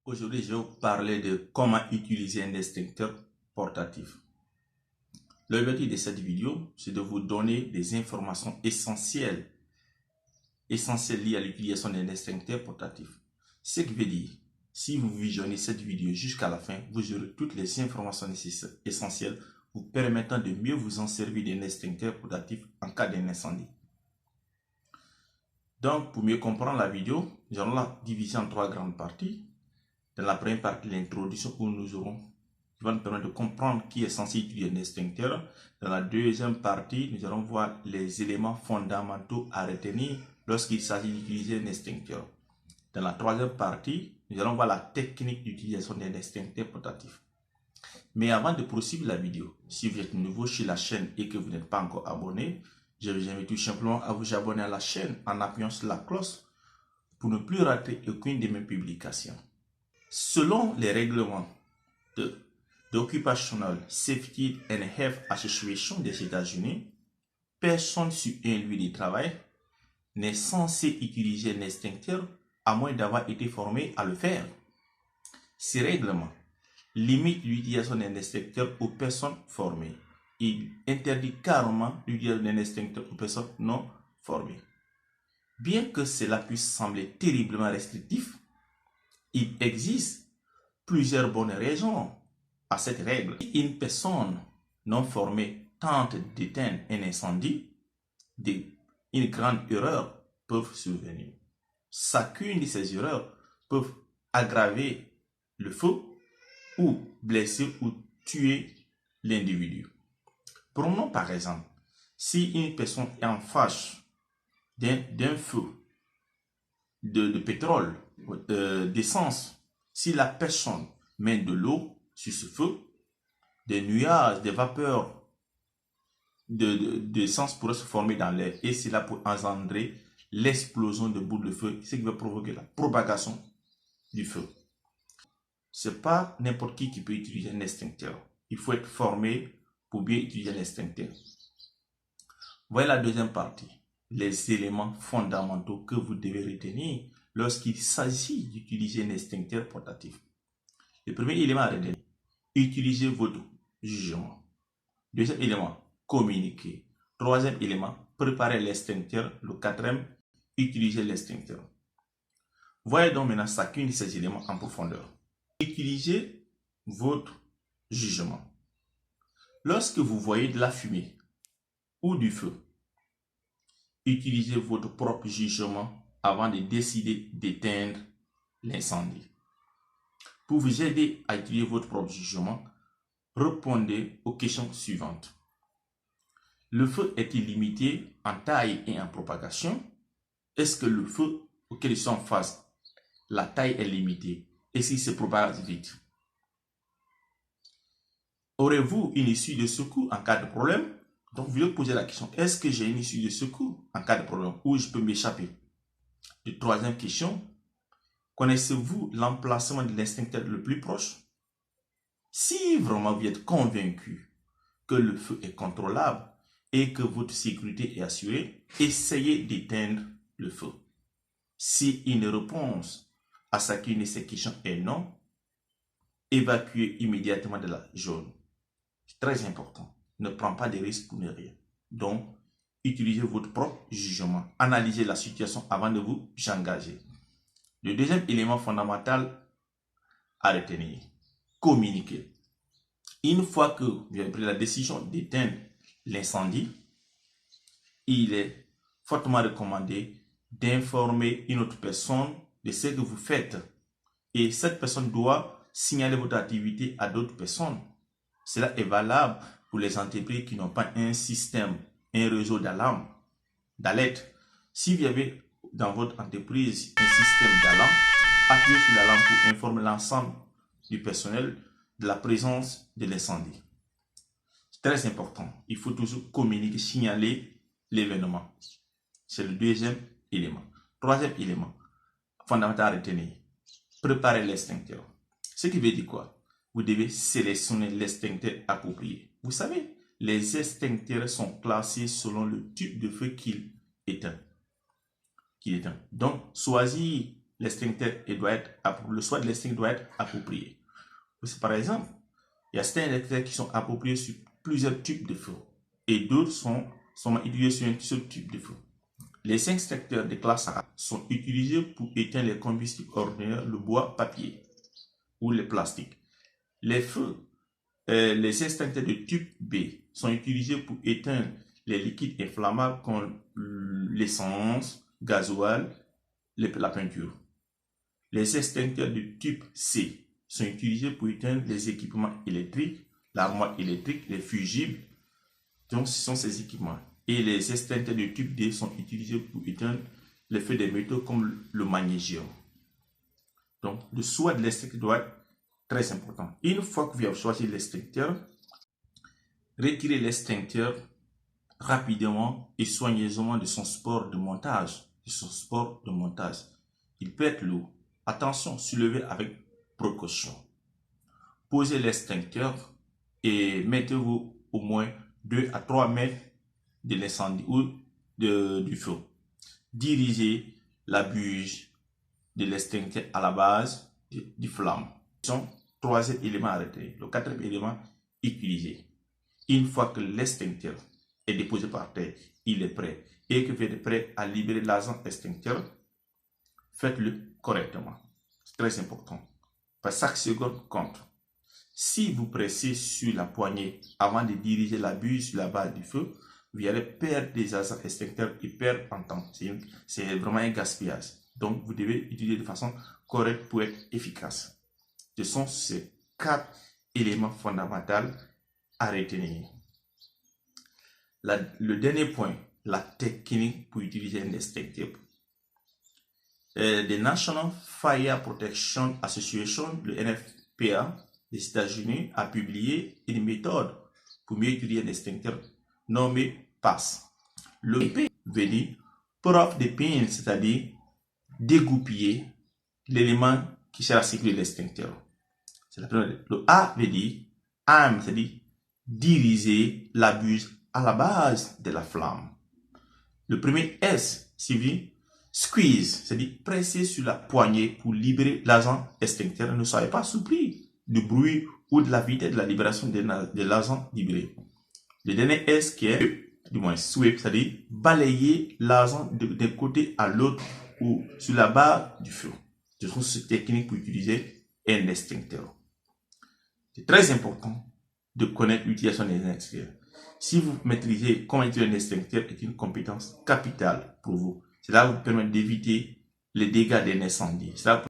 Aujourd'hui, je vais vous parler de comment utiliser un extincteur portatif. L'objectif de cette vidéo, c'est de vous donner des informations essentielles liées à l'utilisation d'un extincteur portatif. Ce qui veut dire, si vous visionnez cette vidéo jusqu'à la fin, vous aurez toutes les informations essentielles vous permettant de mieux vous en servir d'un extincteur portatif en cas d'un incendie. Donc, pour mieux comprendre la vidéo, nous allons la diviser en trois grandes parties. Dans la première partie, l'introduction, où qui va nous permettre de comprendre qui est censé utiliser un extincteur. Dans la deuxième partie, nous allons voir les éléments fondamentaux à retenir lorsqu'il s'agit d'utiliser un extincteur. Dans la troisième partie, nous allons voir la technique d'utilisation d'un extincteur portatif. Mais avant de poursuivre la vidéo, si vous êtes nouveau chez la chaîne et que vous n'êtes pas encore abonné, je vous invite tout simplement à vous abonner à la chaîne en appuyant sur la cloche pour ne plus rater aucune de mes publications. Selon les règlements de Occupational Safety and Health Association des États-Unis, personne sur un lieu de travail n'est censé utiliser un extincteur à moins d'avoir été formé à le faire. Ces règlements limitent l'utilisation d'un extincteur aux personnes formées. Il interdit carrément l'utilisation d'un extincteur aux personnes non formées. Bien que cela puisse sembler terriblement restrictif, il existe plusieurs bonnes raisons à cette règle. Si une personne non formée tente d'éteindre un incendie, une grande erreur peut survenir. Chacune de ces erreurs peut aggraver le feu ou blesser ou tuer l'individu. Prenons par exemple, si une personne est en face d'un feu de pétrole, d'essence, si la personne met de l'eau sur ce feu, des nuages, des vapeurs d'essence pourraient se former dans l'air et cela peut engendrer l'explosion de boules de feu, ce qui va provoquer la propagation du feu. Ce n'est pas n'importe qui peut utiliser un extincteur. Il faut être formé pour bien utiliser un extincteur. Voilà la deuxième partie. Les éléments fondamentaux que vous devez retenir lorsqu'il s'agit d'utiliser un extincteur portatif. Le premier élément à retenir, utilisez votre jugement. Deuxième élément, communiquer. Troisième élément, préparer l'extincteur. Le quatrième, utiliser l'extincteur. Voyez donc maintenant chacun de ces éléments en profondeur. Utilisez votre jugement. Lorsque vous voyez de la fumée ou du feu, utilisez votre propre jugement avant de décider d'éteindre l'incendie. Pour vous aider à utiliser votre propre jugement, répondez aux questions suivantes. Le feu est-il limité en taille et en propagation? Est-ce que le feu auquel ils sont en face, la taille est limitée? Est-ce qu'il se propage vite? Aurez-vous une issue de secours en cas de problème? Donc, vous devez poser la question, est-ce que j'ai une issue de secours en cas de problème où je peux m'échapper? Et troisième question, connaissez-vous l'emplacement de l'extincteur le plus proche? Si vraiment vous êtes convaincu que le feu est contrôlable et que votre sécurité est assurée, essayez d'éteindre le feu. Si une réponse à chacune de ces questions est non, évacuez immédiatement de la zone. C'est très important. Ne prenez pas de risques pour ne rien. Donc, utilisez votre propre jugement. Analysez la situation avant de vous engager. Le deuxième élément fondamental à retenir, communiquer. Une fois que vous avez pris la décision d'éteindre l'incendie, il est fortement recommandé d'informer une autre personne de ce que vous faites. Et cette personne doit signaler votre activité à d'autres personnes. Cela est valable pour les entreprises qui n'ont pas un système, un réseau d'alarme, d'alerte. Si vous avez dans votre entreprise un système d'alarme, appuyez sur l'alarme pour informer l'ensemble du personnel de la présence de l'incendie. C'est très important. Il faut toujours communiquer, signaler l'événement. C'est le deuxième élément. Troisième élément fondamental à retenir. Préparer l'extincteur. Ce qui veut dire quoi? Vous devez sélectionner l'extincteur approprié. Vous savez, les extincteurs sont classés selon le type de feu qu'il éteint. Donc, choisir l'extincteur le choix de l'extincteur doit être approprié. Par exemple, il y a certains extincteurs qui sont appropriés sur plusieurs types de feux et d'autres sont utilisés sur un seul type de feu. Les extincteurs de classe A sont utilisés pour éteindre les combustibles ordinaires, le bois, papier ou le plastique. Les extincteurs de type B sont utilisés pour éteindre les liquides inflammables comme l'essence, gasoil, la peinture. Les extincteurs de type C sont utilisés pour éteindre les équipements électriques, l'armoire électrique, les fusibles. Donc, ce sont ces équipements. Et les extincteurs de type D sont utilisés pour éteindre les feux des métaux comme le magnésium. Donc, le choix de l'extincteur doit être très important. Une fois que vous avez choisi l'extincteur, retirez l'extincteur rapidement et soigneusement de son support de montage. Il peut être lourd. Attention, soulevez avec précaution. Posez l'extincteur et mettez-vous au moins 2 à 3 mètres de l'incendie ou du feu. Dirigez la buse de l'extincteur à la base du flamme. Troisième élément à retirer. Le quatrième élément utilisé. Une fois que l'extincteur est déposé par terre, il est prêt et que vous êtes prêt à libérer l'agent extincteur, faites-le correctement. C'est très important. Parce que chaque seconde compte. Si vous pressez sur la poignée avant de diriger la buse sur la base du feu, vous allez perdre des agents extincteurs et perdre en temps. C'est vraiment un gaspillage. Donc, vous devez utiliser de façon correcte pour être efficace. Ce sont ces 4 éléments fondamentaux à retenir. Le dernier point, la technique pour utiliser un extincteur. The National Fire Protection Association, le NFPA des États-Unis, a publié une méthode pour mieux utiliser un extincteur nommé PASS. Le P veut dire proof the pin, c'est-à-dire dégoupiller l'élément qui sert à sécuriser l'extincteur. Le A veut dire aim, c'est-à-dire diriger la buse à la base de la flamme. Le premier S signifie squeeze, c'est-à-dire presser sur la poignée pour libérer l'agent extincteur. Ne soyez pas surpris du bruit ou de la vitesse de la libération de l'agent libéré. Le dernier S qui est, du moins sweep, c'est-à-dire balayer l'agent d'un côté à l'autre ou sur la barre du feu. Je trouve cette technique pour utiliser un extincteur. C'est très important de connaître l'utilisation des extincteurs. Si vous maîtrisez comment utiliser un extincteur, c'est une compétence capitale pour vous. Cela vous permet d'éviter les dégâts d'un incendie. Cela